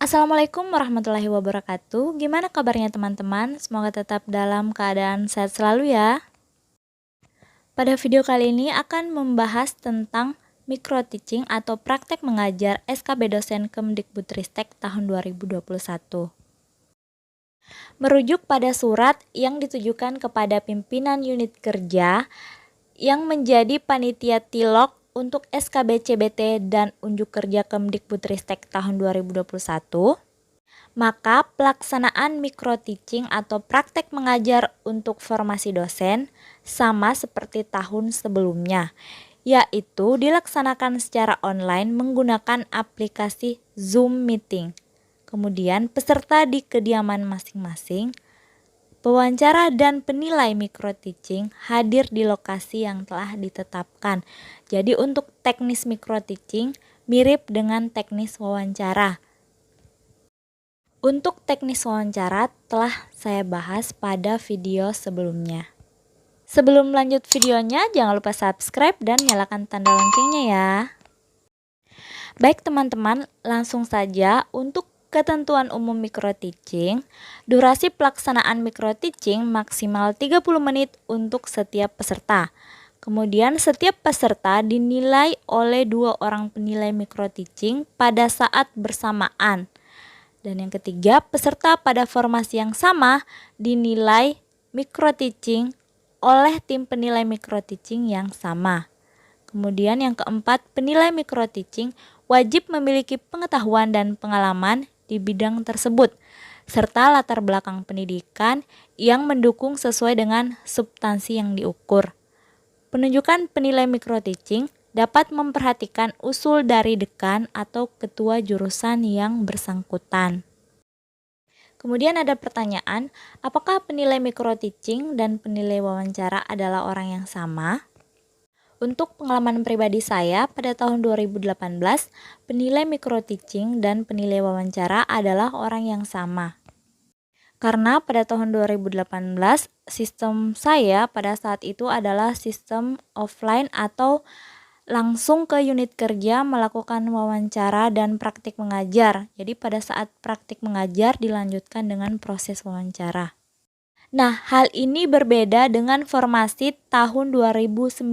Assalamualaikum warahmatullahi wabarakatuh. Gimana kabarnya teman-teman? Semoga tetap dalam keadaan sehat selalu ya. Pada video kali ini akan membahas tentang micro teaching atau praktek mengajar SKB dosen Kemdikbudristek tahun 2021. Merujuk pada surat yang ditujukan kepada pimpinan unit kerja yang menjadi panitia tilok untuk SKB CBT dan unjuk kerja Kemdikbudristek tahun 2021, maka pelaksanaan micro teaching atau praktek mengajar untuk formasi dosen sama seperti tahun sebelumnya, yaitu dilaksanakan secara online menggunakan aplikasi Zoom Meeting. Kemudian peserta di kediaman masing-masing. Pewawancara dan penilai micro teaching hadir di lokasi yang telah ditetapkan. Jadi untuk teknis micro teaching mirip dengan teknis wawancara. Untuk teknis wawancara telah saya bahas pada video sebelumnya. Sebelum lanjut videonya, jangan lupa subscribe dan nyalakan tanda loncengnya ya. Baik teman-teman, langsung saja untuk ketentuan umum micro teaching. Durasi pelaksanaan micro teaching maksimal 30 menit untuk setiap peserta. Kemudian setiap peserta dinilai oleh 2 orang penilai micro teaching pada saat bersamaan. Dan yang ketiga, peserta pada formasi yang sama dinilai micro teaching oleh tim penilai micro teaching yang sama. Kemudian yang keempat, penilai micro teaching wajib memiliki pengetahuan dan pengalaman di bidang tersebut, serta latar belakang pendidikan yang mendukung sesuai dengan substansi yang diukur. Penunjukan penilai micro teaching dapat memperhatikan usul dari dekan atau ketua jurusan yang bersangkutan. Kemudian ada pertanyaan, apakah penilai micro teaching dan penilai wawancara adalah orang yang sama? Untuk pengalaman pribadi saya, pada tahun 2018, penilai micro teaching dan penilai wawancara adalah orang yang sama. Karena pada tahun 2018, sistem saya pada saat itu adalah sistem offline atau langsung ke unit kerja melakukan wawancara dan praktik mengajar. Jadi pada saat praktik mengajar dilanjutkan dengan proses wawancara. Nah, hal ini berbeda dengan formasi tahun 2019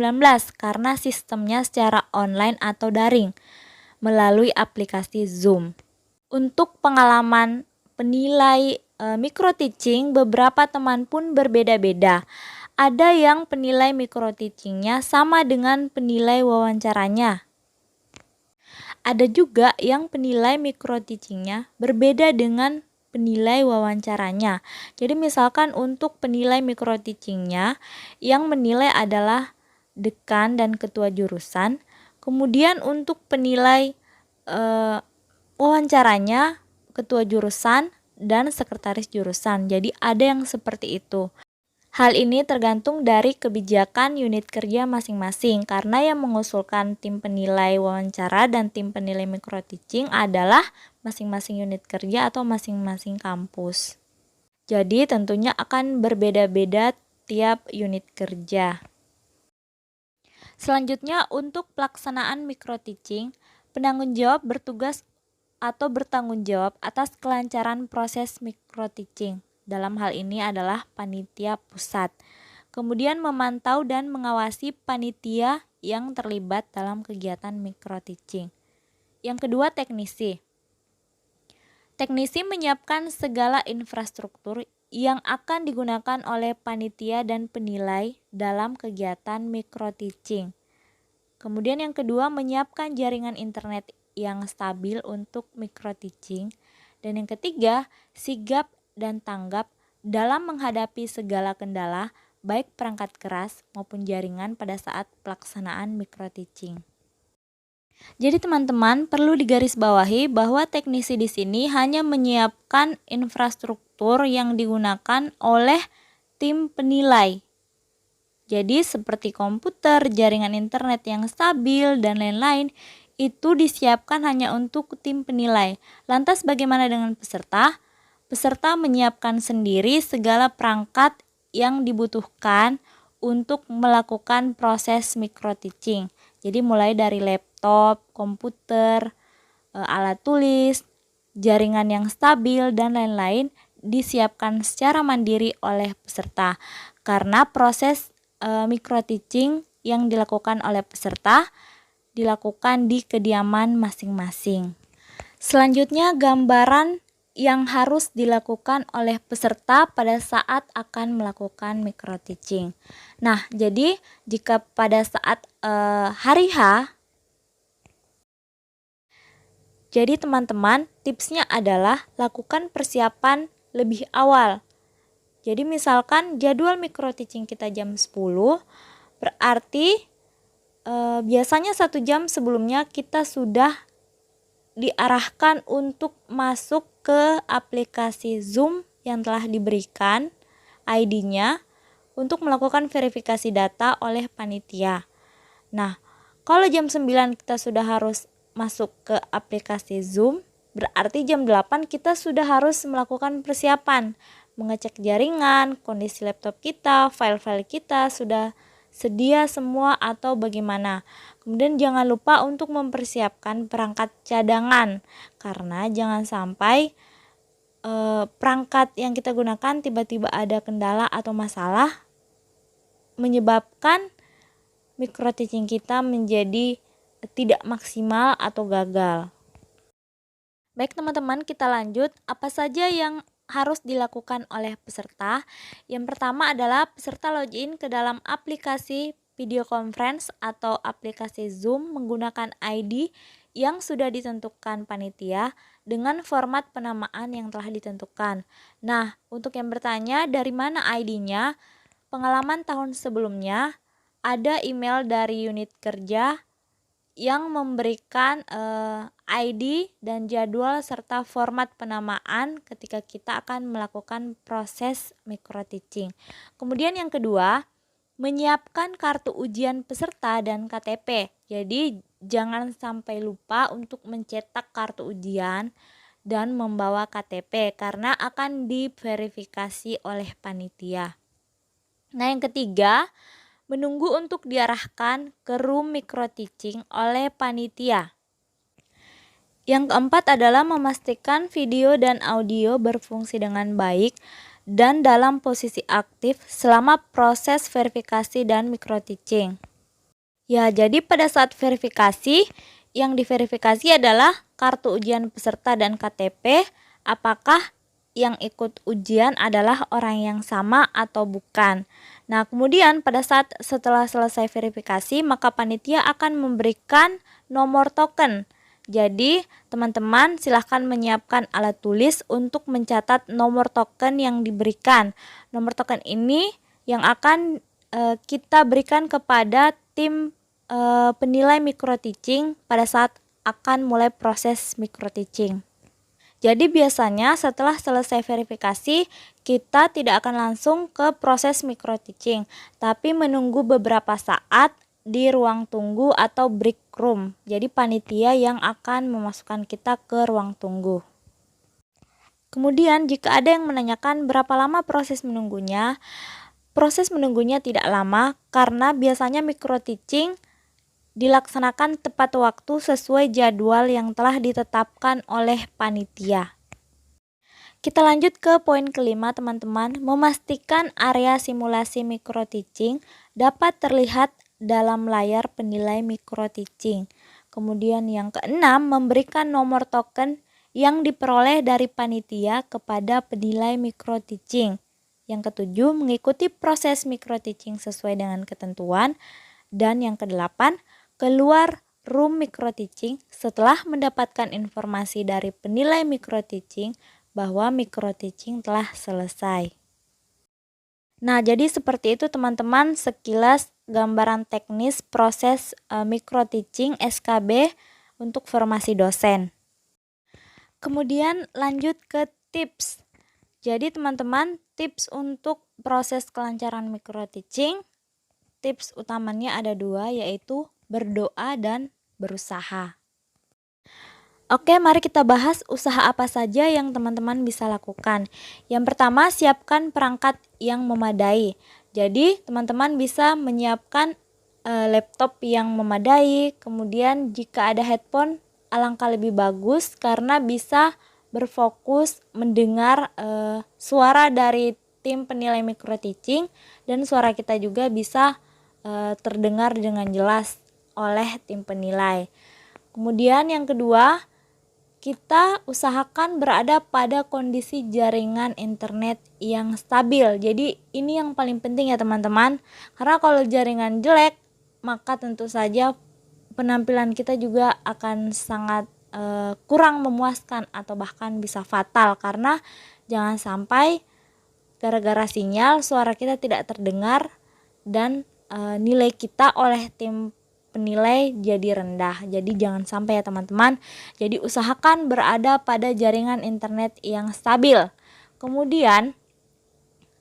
karena sistemnya secara online atau daring melalui aplikasi Zoom. Untuk pengalaman penilai micro teaching, beberapa teman pun berbeda-beda. Ada yang penilai micro teachingnya sama dengan penilai wawancaranya. Ada juga yang penilai micro teachingnya berbeda dengan penilai wawancaranya. Jadi misalkan untuk penilai micro teachingnya yang menilai adalah dekan dan ketua jurusan. Kemudian untuk penilai wawancaranya ketua jurusan dan sekretaris jurusan. Jadi ada yang seperti itu. Hal ini tergantung dari kebijakan unit kerja masing-masing karena yang mengusulkan tim penilai wawancara dan tim penilai micro teaching adalah masing-masing unit kerja atau masing-masing kampus. Jadi tentunya akan berbeda-beda tiap unit kerja. Selanjutnya untuk pelaksanaan micro teaching, penanggung jawab bertugas atau bertanggung jawab atas kelancaran proses micro teaching. Dalam hal ini adalah panitia pusat. Kemudian memantau dan mengawasi panitia yang terlibat dalam kegiatan micro teaching. Yang kedua, teknisi. Teknisi menyiapkan segala infrastruktur yang akan digunakan oleh panitia dan penilai dalam kegiatan micro teaching. Kemudian yang kedua, menyiapkan jaringan internet yang stabil untuk micro teaching. Dan yang ketiga, sigap dan tanggap dalam menghadapi segala kendala, baik perangkat keras maupun jaringan pada saat pelaksanaan micro teaching. Jadi teman-teman perlu digarisbawahi bahwa teknisi di sini hanya menyiapkan infrastruktur yang digunakan oleh tim penilai. Jadi seperti komputer, jaringan internet yang stabil, dan lain-lain, itu disiapkan hanya untuk tim penilai. Lantas bagaimana dengan peserta? Peserta menyiapkan sendiri segala perangkat yang dibutuhkan untuk melakukan proses micro teaching. Jadi mulai dari laptop, komputer, alat tulis, jaringan yang stabil, dan lain-lain disiapkan secara mandiri oleh peserta. Karena proses micro-teaching yang dilakukan oleh peserta dilakukan di kediaman masing-masing. Selanjutnya, gambaran yang harus dilakukan oleh peserta pada saat akan melakukan micro-teaching. Nah, jadi jika pada saat hari H, jadi teman-teman, tipsnya adalah lakukan persiapan lebih awal. Jadi misalkan jadwal micro-teaching kita jam 10, berarti biasanya 1 jam sebelumnya kita sudah diarahkan untuk masuk ke aplikasi Zoom yang telah diberikan ID-nya untuk melakukan verifikasi data oleh panitia. Nah, kalau jam 9 kita sudah harus masuk ke aplikasi Zoom, berarti jam 8 kita sudah harus melakukan persiapan, mengecek jaringan, kondisi laptop kita, file-file kita sudah sedia semua atau bagaimana. Kemudian jangan lupa untuk mempersiapkan perangkat cadangan, karena jangan sampai perangkat yang kita gunakan tiba-tiba ada kendala atau masalah menyebabkan micro-teaching kita menjadi tidak maksimal atau gagal. Baik teman-teman, kita lanjut. Apa saja yang harus dilakukan oleh peserta? Yang pertama adalah peserta login ke dalam aplikasi video conference atau aplikasi Zoom menggunakan ID yang sudah ditentukan panitia dengan format penamaan yang telah ditentukan. Nah, untuk yang bertanya dari mana ID-nya, pengalaman tahun sebelumnya ada email dari unit kerja yang memberikan ID dan jadwal serta format penamaan ketika kita akan melakukan proses micro-teaching. Kemudian yang kedua, menyiapkan kartu ujian peserta dan KTP. Jadi jangan sampai lupa untuk mencetak kartu ujian dan membawa KTP karena akan diverifikasi oleh panitia. Nah, yang ketiga, menunggu untuk diarahkan ke room micro-teaching oleh panitia. Yang keempat adalah memastikan video dan audio berfungsi dengan baik dan dalam posisi aktif selama proses verifikasi dan micro-teaching. Ya, jadi pada saat verifikasi, yang diverifikasi adalah kartu ujian peserta dan KTP, apakah yang ikut ujian adalah orang yang sama atau bukan. Nah, kemudian pada saat setelah selesai verifikasi, maka panitia akan memberikan nomor token. Jadi, teman-teman silahkan menyiapkan alat tulis untuk mencatat nomor token yang diberikan. Nomor token ini yang akan kita berikan kepada tim penilai micro-teaching pada saat akan mulai proses micro-teaching. Jadi biasanya setelah selesai verifikasi, kita tidak akan langsung ke proses micro-teaching, tapi menunggu beberapa saat di ruang tunggu atau break room. Jadi panitia yang akan memasukkan kita ke ruang tunggu. Kemudian jika ada yang menanyakan berapa lama proses menunggunya tidak lama karena biasanya micro-teaching dilaksanakan tepat waktu sesuai jadwal yang telah ditetapkan oleh panitia. Kita lanjut ke poin kelima teman-teman, memastikan area simulasi micro-teaching dapat terlihat dalam layar penilai micro-teaching. Kemudian yang keenam, memberikan nomor token yang diperoleh dari panitia kepada penilai micro-teaching. Yang ketujuh, mengikuti proses micro-teaching sesuai dengan ketentuan. Dan yang kedelapan, keluar room micro-teaching setelah mendapatkan informasi dari penilai micro-teaching bahwa micro-teaching telah selesai. Nah, jadi seperti itu teman-teman sekilas gambaran teknis proses micro-teaching SKB untuk formasi dosen. Kemudian lanjut ke tips. Jadi teman-teman, tips untuk proses kelancaran micro-teaching, tips utamanya ada 2, yaitu berdoa dan berusaha. Oke, mari kita bahas usaha apa saja yang teman-teman bisa lakukan. Yang pertama, siapkan perangkat yang memadai. Jadi, teman-teman bisa menyiapkan laptop yang memadai. Kemudian, jika ada headphone, alangkah lebih bagus karena bisa berfokus mendengar suara dari tim penilai micro teaching, dan suara kita juga bisa terdengar dengan jelas oleh tim penilai. Kemudian yang kedua, kita usahakan berada pada kondisi jaringan internet yang stabil. Jadi ini yang paling penting ya teman-teman. Karena kalau jaringan jelek, maka tentu saja penampilan kita juga akan sangat kurang memuaskan atau bahkan bisa fatal, karena jangan sampai gara-gara sinyal suara kita tidak terdengar dan nilai kita oleh tim penilai jadi rendah. Jadi jangan sampai ya teman-teman. Jadi usahakan berada pada jaringan internet yang stabil. Kemudian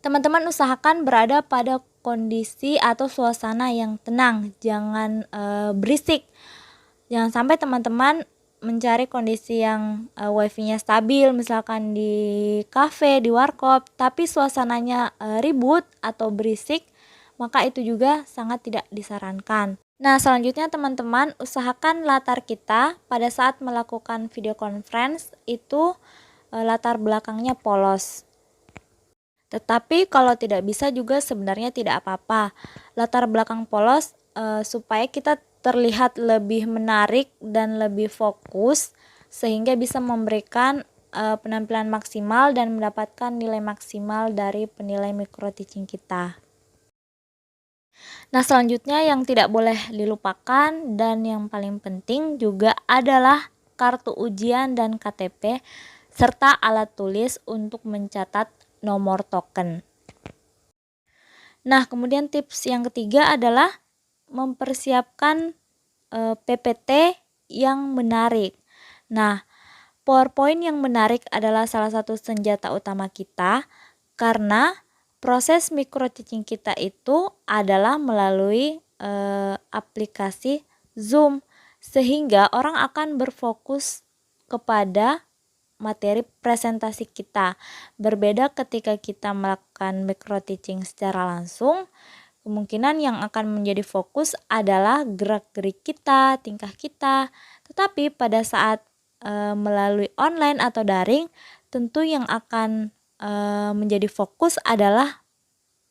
teman-teman usahakan berada pada kondisi atau suasana yang tenang, jangan berisik. Jangan sampai teman-teman mencari kondisi yang wifi-nya stabil, misalkan di kafe, di warkop, tapi suasananya ribut atau berisik, maka itu juga sangat tidak disarankan. Nah, selanjutnya teman-teman usahakan latar kita pada saat melakukan video conference itu latar belakangnya polos. Tetapi kalau tidak bisa juga sebenarnya tidak apa-apa. Latar belakang polos supaya kita terlihat lebih menarik dan lebih fokus, sehingga bisa memberikan penampilan maksimal dan mendapatkan nilai maksimal dari penilai micro teaching kita. Nah, selanjutnya yang tidak boleh dilupakan dan yang paling penting juga adalah kartu ujian dan KTP serta alat tulis untuk mencatat nomor token. Nah, kemudian tips yang ketiga adalah mempersiapkan PPT yang menarik. Nah, PowerPoint yang menarik adalah salah satu senjata utama kita, karena proses micro teaching kita itu adalah melalui aplikasi Zoom, sehingga orang akan berfokus kepada materi presentasi kita. Berbeda ketika kita melakukan micro teaching secara langsung, kemungkinan yang akan menjadi fokus adalah gerak-gerik kita, tingkah kita. Tetapi pada saat melalui online atau daring, tentu yang akan menjadi fokus adalah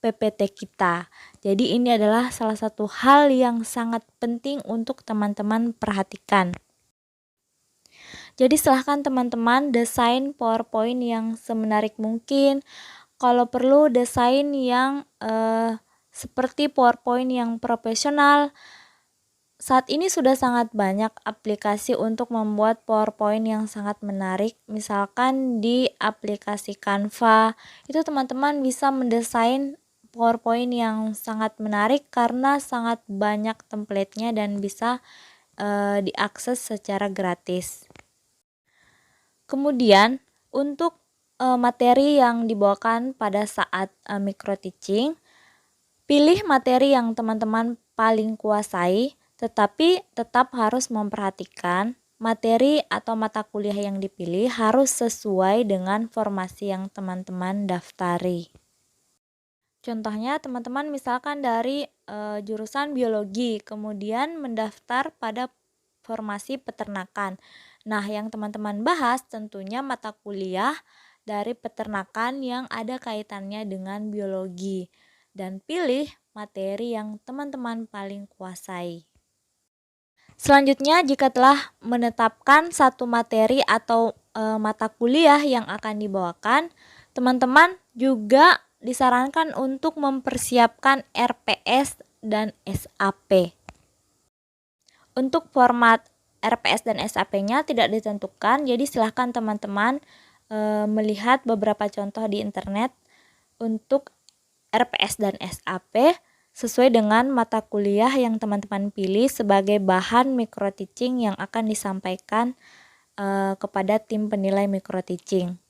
PPT kita. Jadi ini adalah salah satu hal yang sangat penting untuk teman-teman perhatikan. Jadi silahkan teman-teman desain PowerPoint yang semenarik mungkin. Kalau perlu desain yang seperti PowerPoint yang profesional. Saat ini sudah sangat banyak aplikasi untuk membuat PowerPoint yang sangat menarik. Misalkan di aplikasi Canva, itu teman-teman bisa mendesain PowerPoint yang sangat menarik karena sangat banyak template-nya dan bisa diakses secara gratis. Kemudian untuk materi yang dibawakan pada saat micro teaching, pilih materi yang teman-teman paling kuasai, tetapi tetap harus memperhatikan materi atau mata kuliah yang dipilih harus sesuai dengan formasi yang teman-teman daftari. Contohnya teman-teman misalkan dari jurusan biologi, kemudian mendaftar pada formasi peternakan. Nah, yang teman-teman bahas tentunya mata kuliah dari peternakan yang ada kaitannya dengan biologi, dan pilih materi yang teman-teman paling kuasai. Selanjutnya, jika telah menetapkan satu materi atau mata kuliah yang akan dibawakan, teman-teman juga disarankan untuk mempersiapkan RPS dan SAP. Untuk format RPS dan SAP-nya tidak ditentukan, jadi silahkan teman-teman melihat beberapa contoh di internet untuk RPS dan SAP sesuai dengan mata kuliah yang teman-teman pilih sebagai bahan micro teaching yang akan disampaikan kepada tim penilai micro teaching.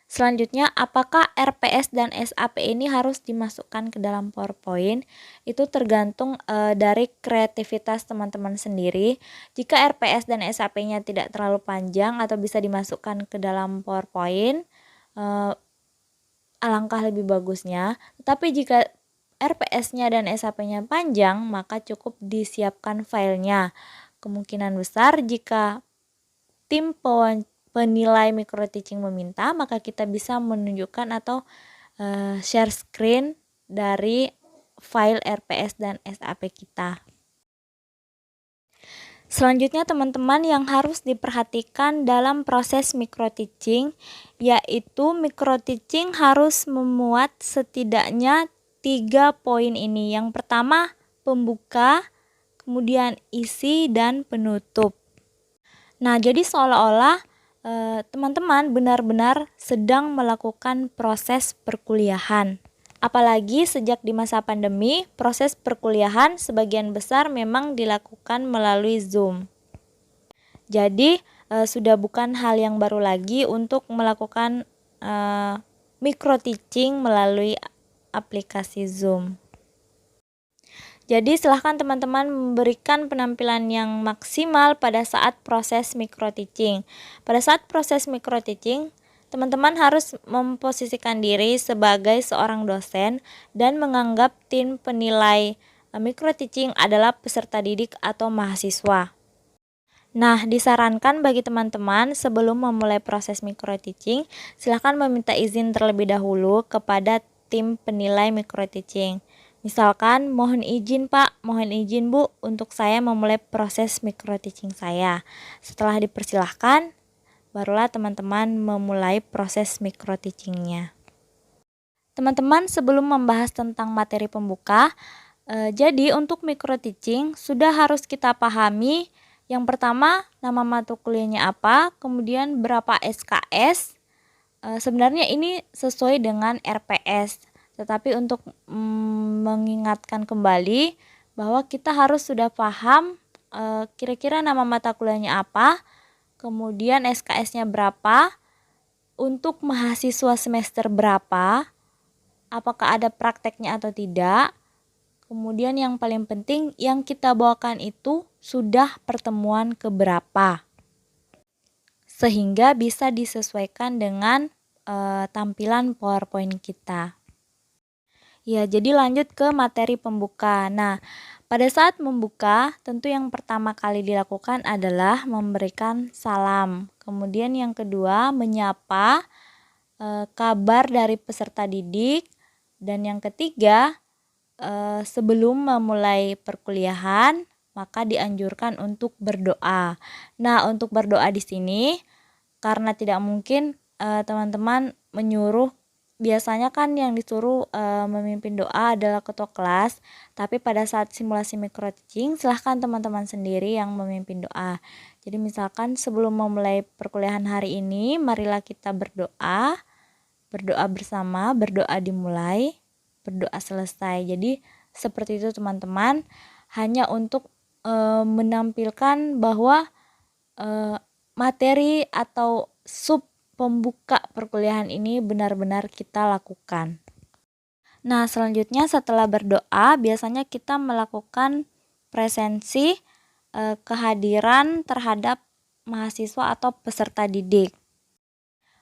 Selanjutnya, apakah RPS dan SAP ini harus dimasukkan ke dalam PowerPoint? Itu tergantung dari kreativitas teman-teman sendiri. Jika RPS dan SAP-nya tidak terlalu panjang atau bisa dimasukkan ke dalam PowerPoint, alangkah lebih bagusnya. Tetapi jika RPS-nya dan SAP-nya panjang, maka cukup disiapkan filenya. Kemungkinan besar jika tim penilai micro teaching meminta, maka kita bisa menunjukkan atau share screen dari file RPS dan SAP kita. Selanjutnya teman-teman yang harus diperhatikan dalam proses micro teaching, yaitu micro teaching harus memuat setidaknya 3 poin ini. Yang pertama pembuka, kemudian isi, dan penutup. Nah, jadi seolah-olah teman-teman benar-benar sedang melakukan proses perkuliahan. Apalagi sejak di masa pandemi, proses perkuliahan sebagian besar memang dilakukan melalui Zoom. Jadi sudah bukan hal yang baru lagi untuk melakukan micro teaching melalui aplikasi Zoom. Jadi silahkan teman-teman memberikan penampilan yang maksimal pada saat proses micro teaching. Pada saat proses micro teaching, teman-teman harus memposisikan diri sebagai seorang dosen dan menganggap tim penilai micro teaching adalah peserta didik atau mahasiswa. Nah, disarankan bagi teman-teman sebelum memulai proses micro teaching, silakan meminta izin terlebih dahulu kepada tim penilai micro teaching. Misalkan, mohon izin Pak, mohon izin Bu untuk saya memulai proses micro teaching saya. Setelah dipersilahkan, barulah teman-teman memulai proses micro teachingnya. Teman-teman, sebelum membahas tentang materi pembuka, jadi untuk micro teaching sudah harus kita pahami yang pertama nama mata kuliahnya apa, kemudian berapa SKS. Sebenarnya ini sesuai dengan RPS, tetapi untuk mengingatkan kembali bahwa kita harus sudah paham kira-kira nama mata kuliahnya apa, kemudian SKS-nya berapa, untuk mahasiswa semester berapa, apakah ada prakteknya atau tidak. Kemudian yang paling penting yang kita bawakan itu sudah pertemuan keberapa, sehingga bisa disesuaikan dengan tampilan PowerPoint kita. Ya, jadi lanjut ke materi pembuka. Nah, pada saat membuka, tentu yang pertama kali dilakukan adalah memberikan salam. Kemudian yang kedua, menyapa kabar dari peserta didik. Dan yang ketiga, sebelum memulai perkuliahan, maka dianjurkan untuk berdoa. Nah, untuk berdoa di sini, karena tidak mungkin teman-teman menyuruh. Biasanya kan yang disuruh memimpin doa adalah ketua kelas, tapi pada saat simulasi micro teaching silahkan teman-teman sendiri yang memimpin doa. Jadi misalkan sebelum memulai perkuliahan hari ini, marilah kita berdoa bersama, berdoa dimulai, berdoa selesai. Jadi seperti itu teman-teman, hanya untuk menampilkan bahwa materi atau sub pembuka perkuliahan ini benar-benar kita lakukan. Nah, selanjutnya setelah berdoa, biasanya kita melakukan presensi kehadiran terhadap mahasiswa atau peserta didik.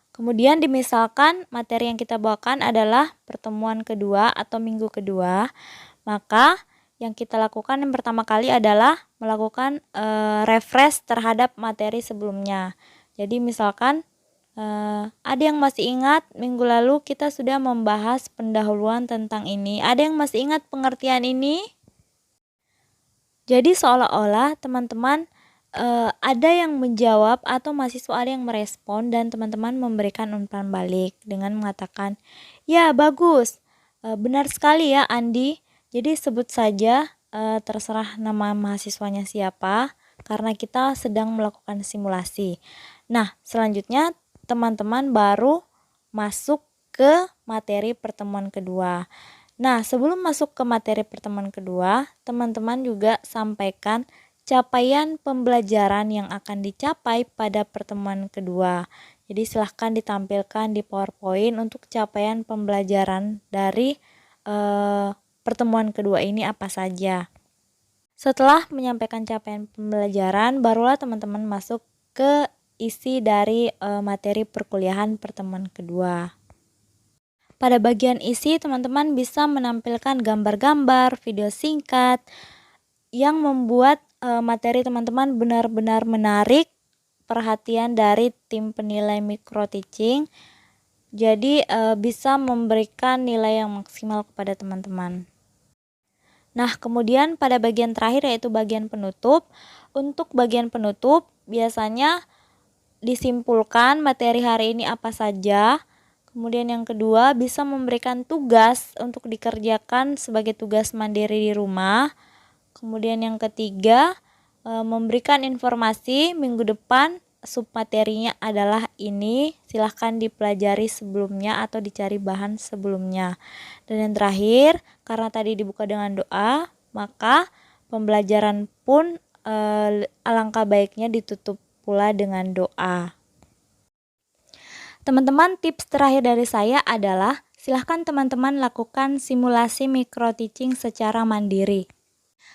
Kemudian dimisalkan materi yang kita bawakan adalah pertemuan kedua atau minggu kedua, maka yang kita lakukan yang pertama kali adalah melakukan refresh terhadap materi sebelumnya. Jadi misalkan ada yang masih ingat minggu lalu kita sudah membahas pendahuluan tentang ini. Ada yang masih ingat pengertian ini? Jadi seolah-olah teman-teman ada yang menjawab atau mahasiswa ada yang merespon dan teman-teman memberikan umpan balik dengan mengatakan, ya bagus, benar sekali ya Andi. Jadi sebut saja terserah nama mahasiswanya siapa karena kita sedang melakukan simulasi. Nah, selanjutnya teman-teman baru masuk ke materi pertemuan kedua. Nah, sebelum masuk ke materi pertemuan kedua, teman-teman juga sampaikan capaian pembelajaran yang akan dicapai pada pertemuan kedua. Jadi silahkan ditampilkan di PowerPoint untuk capaian pembelajaran dari pertemuan kedua ini apa saja. Setelah menyampaikan capaian pembelajaran, barulah teman-teman masuk ke isi dari materi perkuliahan pertemuan kedua. Pada bagian isi, teman-teman bisa menampilkan gambar-gambar, video singkat yang membuat materi teman-teman benar-benar menarik perhatian dari tim penilai micro teaching. Jadi bisa memberikan nilai yang maksimal kepada teman-teman. Nah, kemudian pada bagian terakhir yaitu bagian penutup. Untuk bagian penutup biasanya disimpulkan materi hari ini apa saja. Kemudian yang kedua, bisa memberikan tugas untuk dikerjakan sebagai tugas mandiri di rumah. Kemudian yang ketiga, memberikan informasi minggu depan submaterinya adalah ini. Silahkan dipelajari sebelumnya atau dicari bahan sebelumnya. Dan yang terakhir, karena tadi dibuka dengan doa, maka pembelajaran pun alangkah baiknya ditutup pula dengan doa. Teman-teman, tips terakhir dari saya adalah silahkan teman-teman lakukan simulasi micro teaching secara mandiri.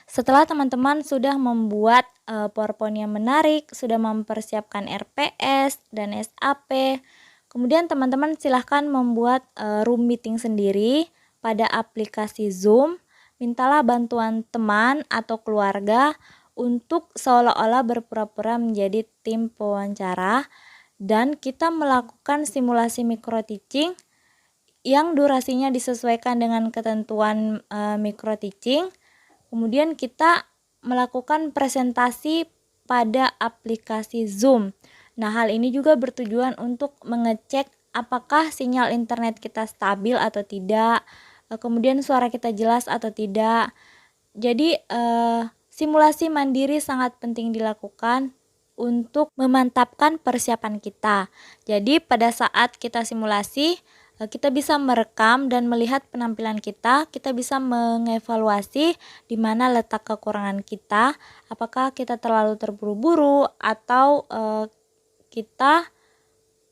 Setelah teman-teman sudah membuat PowerPoint yang menarik, sudah mempersiapkan RPS dan SAP, kemudian teman-teman silahkan membuat room meeting sendiri pada aplikasi Zoom. Mintalah bantuan teman atau keluarga untuk seolah-olah berpura-pura menjadi tim pewawancara, dan kita melakukan simulasi micro teaching yang durasinya disesuaikan dengan ketentuan micro teaching. Kemudian kita melakukan presentasi pada aplikasi Zoom. Nah, hal ini juga bertujuan untuk mengecek apakah sinyal internet kita stabil atau tidak, kemudian suara kita jelas atau tidak. Jadi simulasi mandiri sangat penting dilakukan untuk memantapkan persiapan kita. Jadi pada saat kita simulasi, kita bisa merekam dan melihat penampilan kita bisa mengevaluasi di mana letak kekurangan kita, apakah kita terlalu terburu-buru atau kita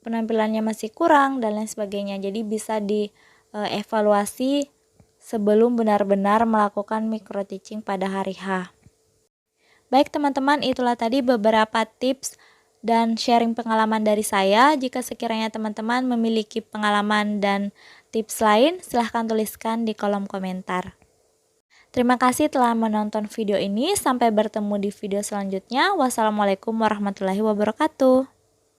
penampilannya masih kurang dan lain sebagainya. Jadi bisa dievaluasi sebelum benar-benar melakukan micro teaching pada hari H. Baik teman-teman, itulah tadi beberapa tips dan sharing pengalaman dari saya. Jika sekiranya teman-teman memiliki pengalaman dan tips lain, silahkan tuliskan di kolom komentar. Terima kasih telah menonton video ini. Sampai bertemu di video selanjutnya. Wassalamualaikum warahmatullahi wabarakatuh.